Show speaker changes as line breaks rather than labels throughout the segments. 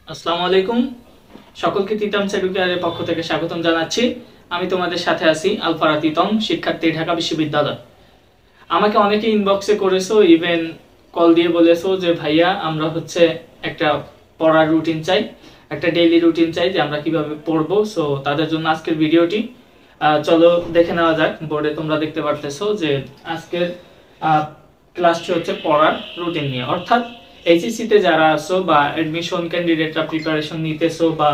আসসালামু আলাইকুম। সকলকে তিতাম এডুকেয়ারের পক্ষ থেকে স্বাগতম জানাচ্ছি। আমি তোমাদের সাথে আছি আলফারা তিতম, শিক্ষার্থী, ঢাকা বিশ্ববিদ্যালয়। আমাকে অনেকে ইনবক্সে করেছো, ইভেন কল দিয়ে বলেছো যে ভাইয়া আমরা একটা পড়ার রুটিন চাই, একটা ডেইলি রুটিন চাই যে আমরা কিভাবে পড়বো। সো তাদের জন্য আজকের ভিডিওটি। চলো দেখে নেওয়া যাক। বোর্ডে তোমরা দেখতে পারতেছো যে আজকের ক্লাসটি হচ্ছে পড়ার রুটিন নিয়ে, অর্থাৎ এইচএসসি তে যারা আছো বা অ্যাডমিশন ক্যান্ডিডেটরা প্রিপারেশন নিতেছো বা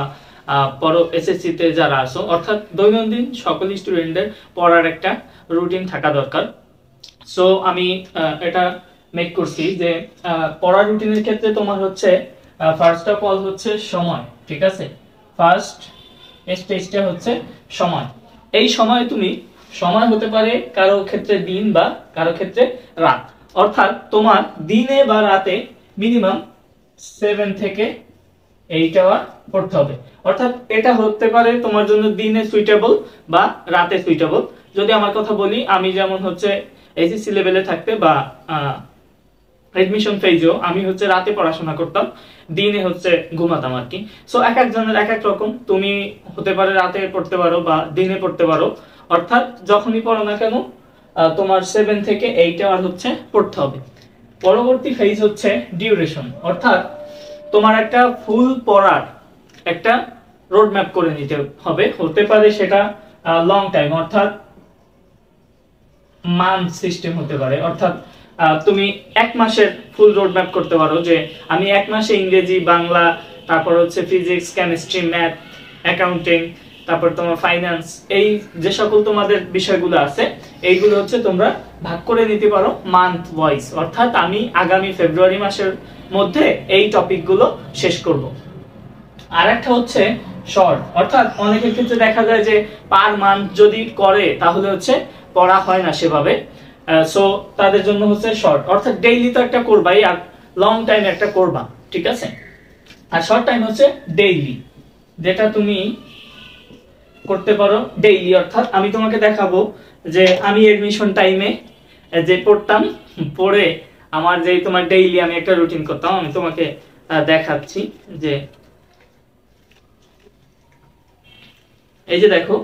পরো এসএসসি তে যারা আছো, অর্থাৎ দৈনন্দিন সকল স্টুডেন্টদের পড়ার একটা রুটিন থাকা দরকার। সো আমি এটা মেক করছি যে পড়ার রুটিনের ক্ষেত্রে তোমার ফার্স্ট অফ অল হচ্ছে সময়, ঠিক আছে। ফার্স্ট স্টেজটা হচ্ছে সময়। এই সময় সময় হতে পারে কারো ক্ষেত্রে দিন বা কারো ক্ষেত্রে রাত, অর্থাৎ তোমার দিনে বা রাতে মিনিমাম 7 থেকে 8 আওয়ার পড়তে হবে। অর্থাৎ এটা হতে পারে তোমার জন্য দিনে সুইটেবল বা রাতে সুইটেবল। যদি আমার কথা বলি, আমি যেমন এইচএসসি লেভেলে থাকতে বা এডমিশন ফেজেও আমি রাতে পড়াশোনা করতাম, দিনে ঘুমাতাম আর কি। সো এক একজনের এক এক রকম। তুমি হতে পারে রাতে পড়তে পারো বা দিনে পড়তে পারো। অর্থাৎ যখনই পড়ো না কেন তোমার 7 থেকে 8 আওয়ার পড়তে হবে। পরবর্তী ফেজ হচ্ছে ডিউরেশন, অর্থাৎ তোমার একটা ফুল পড়ার একটা রোড ম্যাপ করে নিতে হবে। হতে পারে সেটা লং টাইম, অর্থাৎ মান্থ সিস্টেম হতে পারে। অর্থাৎ তুমি এক মাসের ফুল রোড ম্যাপ করতে পারো যে আমি এক মাসে ইংরেজি, বাংলা, তারপর ফিজিক্স, কেমিস্ট্রি, ম্যাথ, অ্যাকাউন্টিং, তারপর তোমার ফাইন্যান্স, এই যে সকল তোমাদের বিষয়গুলো আছে এইগুলো তোমরা ভাগ করে নিতে পারো মান্থ ওয়াইজ। অর্থাৎ আমি আগামী ফেব্রুয়ারি মাসের মধ্যে এই টপিকগুলো শেষ করব। আর একটা হচ্ছে শর্ট, অর্থাৎ অনেকের ক্ষেত্রে দেখা যায় যে পার মান্থ যদি করে তাহলে পড়া হয় না সেভাবে। সো তাদের জন্য শর্ট, অর্থাৎ ডেইলি তো একটা করবাই আর লং টাইম একটা করবা, ঠিক আছে। আর শর্ট টাইম ডেইলি, যেটা তুমি করতে পারো ডেইলি। অর্থাৎ আমি তোমাকে দেখাবো যে আমি এডমিশন টাইমে যে পড়তাম, পড়ে আমার যে তোমার ডেইলি আমি একটা রুটিন করতাম, আমি তোমাকে দেখাচ্ছি যে এই যে দেখো,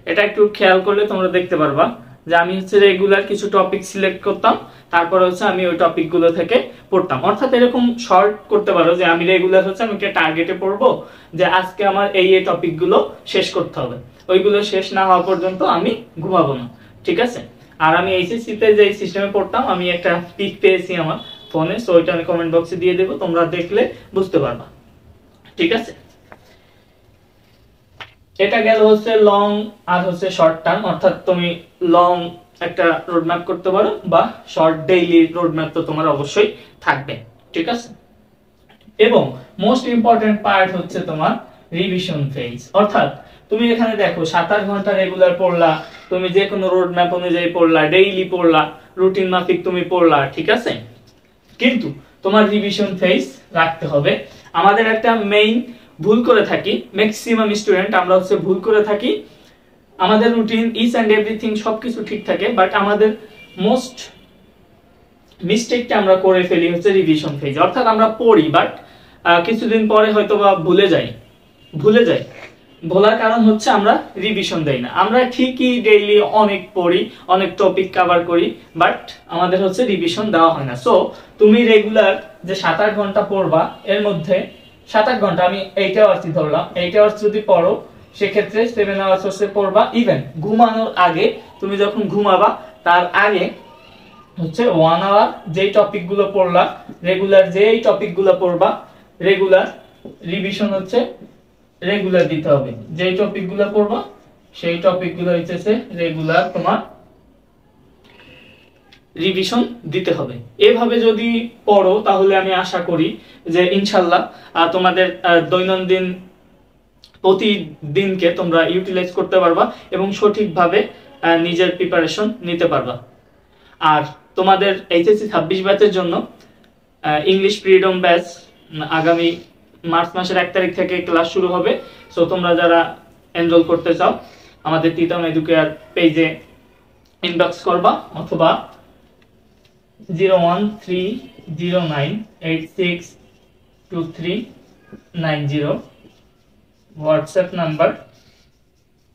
এটা একটু খেয়াল করলে তোমরা দেখতে পারবা যে আমি রেগুলার কিছু টপিক সিলেক্ট করতাম, তারপর আমি ওই টপিক গুলো থেকে পড়তাম। অর্থাৎ এরকম শর্ট করতে পারো যে আমি রেগুলার আমি একটা টার্গেটে পড়বো যে আজকে আমার এই টপিক গুলো শেষ করতে হবে, ওইগুলো শেষ না হওয়া পর্যন্ত আমি ঘুমাবো না, ঠিক আছে। আর আমি এইচএসসি তে যে সিস্টেমে পড়তাম, আমি একটা পিক পেয়েছি আমার ফোনে, সো ওইটা আমি কমেন্ট বক্সে দিয়ে দেবো, তোমরা দেখলে বুঝতে পারবা, ঠিক আছে। এটা গেল লং আর শর্ট টার্ম, অর্থাৎ তুমি লং একটা রোডম্যাপ করতে পারো বা শর্ট ডেইলি রোডম্যাপ তো তোমার অবশ্যই থাকবে, ঠিক আছে। এবং মোস্ট ইম্পর্টেন্ট পার্ট তোমার রিভিশন ফেজ। অর্থাৎ তুমি এখানে দেখো 7-8 ঘন্টা রেগুলার পড়লা, তুমি যে কোনো রোডম্যাপ অনুযায়ী পড়লা, ডেইলি পড়লা, রুটিন মাফিক তুমি পড়লা, ঠিক আছে। কিন্তু তোমার রিভিশন ফেজ রাখতে হবে। আমাদের একটা মেইন ভুল করে থাকি, ম্যাক্সিমাম স্টুডেন্ট আমরা ভুল করে থাকি, আমাদের রুটিন ইচ এন্ড এভরিথিং সবকিছু ঠিক থাকে, বাট আমাদের মোস্ট মিস্টেকটা আমরা করে ফেলি রিভিশন ফেজ। অর্থাৎ আমরা পড়ি বাট কিছুদিন পরে হয়তো বা ভুলে যাই। ভোলার কারণ আমরা রিভিশন দেই না। আমরা ঠিকই ডেইলি অনেক পড়ি, অনেক টপিক কভার করি, বাট আমাদের রিভিশন দেওয়া হয় না। সো তুমি রেগুলার যে 7-8 ঘন্টা পড়বা, এর মধ্যে 7-8 ঘন্টা আমি 8 আওয়ার্স ধরলাম, 8 আওয়ার্স যদি পড়ো সেক্ষেত্রে 7 আওয়ার্স পড়বা। ইভেন ঘুমানোর আগে, তুমি যখন ঘুমাবা তার আগে 1 আওয়ার যেই টপিক গুলো পড়লা, রেগুলার যেই টপিক গুলো পড়বা, রেগুলার রিভিশন রেগুলার দিতে হবে। যেই টপিক গুলো পড়বা সেই টপিক গুলো রেগুলার তোমার রিভিশন দিতে হবে। এভাবে যদি পড়ো তাহলে আমি আশা করি যে ইনশাআল্লাহ তোমাদের দৈনন্দিন প্রতিদিনকে তোমরা ইউটিলাইজ করতে পারবা এবং সঠিকভাবে নিজের প্রিপারেশন নিতে পারবা। আর তোমাদের এইচএসসি 26 ব্যাচের জন্য ইংলিশ ফ্রিডম ব্যাচ আগামী মার্চ মাসের 1 তারিখ থেকে ক্লাস শুরু হবে। সো তোমরা যারা এনরোল করতে চাও আমাদের তিতাম এডুকেয়ার পেজে ইনবক্স করবা, অথবা 013098623 90 হোয়াটসঅ্যাপ নাম্বার,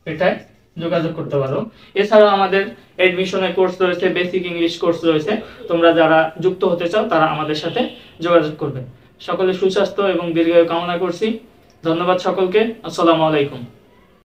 এটাই যোগাযোগ করতে পারো। এছাড়াও আমাদের এডমিশনের কোর্স রয়েছে, বেসিক ইংলিশ কোর্স রয়েছে। তোমরা যারা যুক্ত হতে চাও তারা আমাদের সাথে যোগাযোগ করবে। সকলে সুস্বাস্থ্য এবং দীর্ঘায়ু কামনা করছি। ধন্যবাদ সকলকে। আসসালামু আলাইকুম।